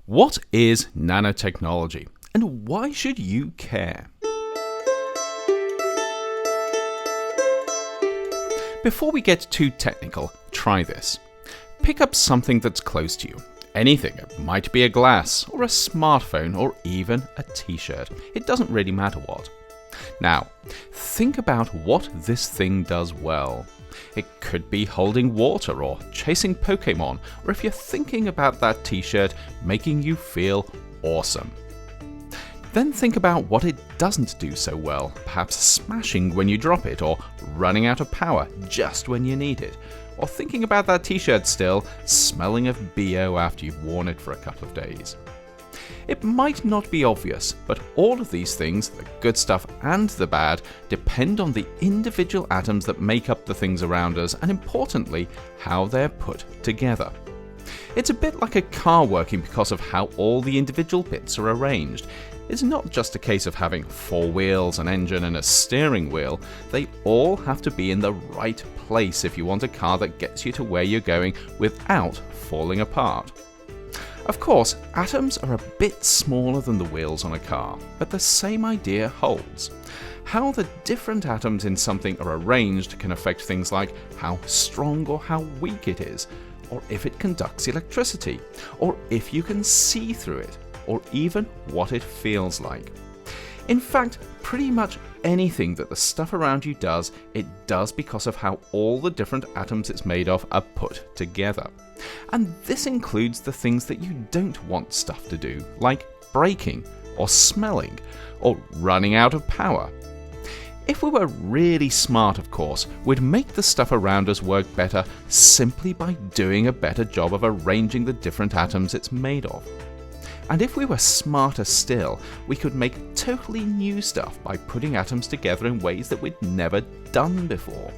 What is nanotechnology, and why should you care? Before we get too technical, try this. Pick up something that's close to you. Anything. It might be a glass, or a smartphone, or even a t-shirt. It doesn't really matter what. Now, think about what this thing does well. It could be holding water, or chasing Pokemon, or if you're thinking about that t-shirt, making you feel awesome. Then think about what it doesn't do so well, perhaps smashing when you drop it, or running out of power just when you need it, or thinking about that t-shirt still, smelling of BO after you've worn it for a couple of days. It might not be obvious, but all of these things, the good stuff and the bad, depend on the individual atoms that make up the things around us, and importantly, how they're put together. It's a bit like a car working because of how all the individual bits are arranged. It's not just a case of having 4 wheels, an engine and a steering wheel. They all have to be in the right place if you want a car that gets you to where you're going without falling apart. Of course, atoms are a bit smaller than the wheels on a car, but the same idea holds. How the different atoms in something are arranged can affect things like how strong or how weak it is, or if it conducts electricity, or if you can see through it, or even what it feels like. In fact, pretty much anything that the stuff around you does, it does because of how all the different atoms it's made of are put together. And this includes the things that you don't want stuff to do, like breaking, or smelling, or running out of power. If we were really smart, of course, we'd make the stuff around us work better simply by doing a better job of arranging the different atoms it's made of. And if we were smarter still, we could make totally new stuff by putting atoms together in ways that we'd never done before.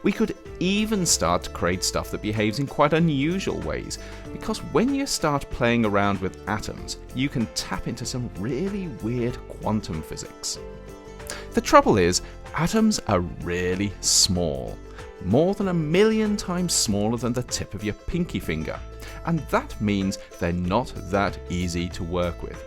We could even start to create stuff that behaves in quite unusual ways, because when you start playing around with atoms, you can tap into some really weird quantum physics. The trouble is, atoms are really small, more than 1,000,000 times smaller than the tip of your pinky finger, and that means they're not that easy to work with.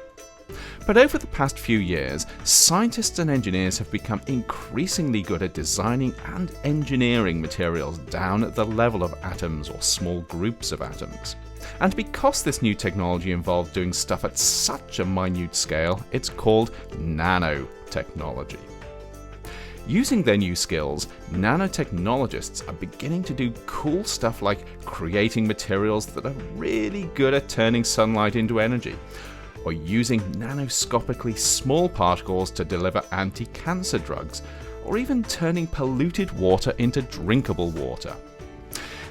But over the past few years, scientists and engineers have become increasingly good at designing and engineering materials down at the level of atoms or small groups of atoms. And because this new technology involves doing stuff at such a minute scale, it's called nanotechnology. Using their new skills, nanotechnologists are beginning to do cool stuff like creating materials that are really good at turning sunlight into energy, or using nanoscopically small particles to deliver anti-cancer drugs, or even turning polluted water into drinkable water.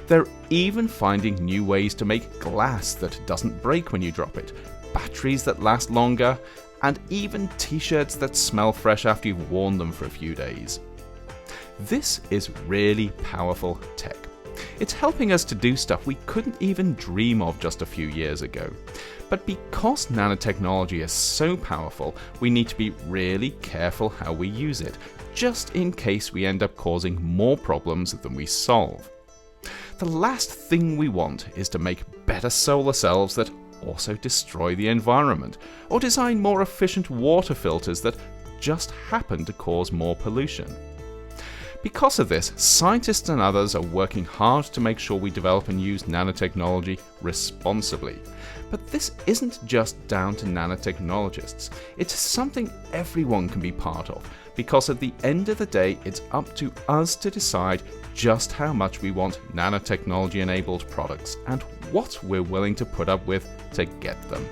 They're even finding new ways to make glass that doesn't break when you drop it, batteries that last longer, and even t-shirts that smell fresh after you've worn them for a few days. This is really powerful tech. It's helping us to do stuff we couldn't even dream of just a few years ago. But because nanotechnology is so powerful, we need to be really careful how we use it, just in case we end up causing more problems than we solve. The last thing we want is to make better solar cells that also destroy the environment, or design more efficient water filters that just happen to cause more pollution. Because of this, scientists and others are working hard to make sure we develop and use nanotechnology responsibly. But this isn't just down to nanotechnologists. It's something everyone can be part of, because at the end of the day, it's up to us to decide just how much we want nanotechnology-enabled products and what we're willing to put up with to get them.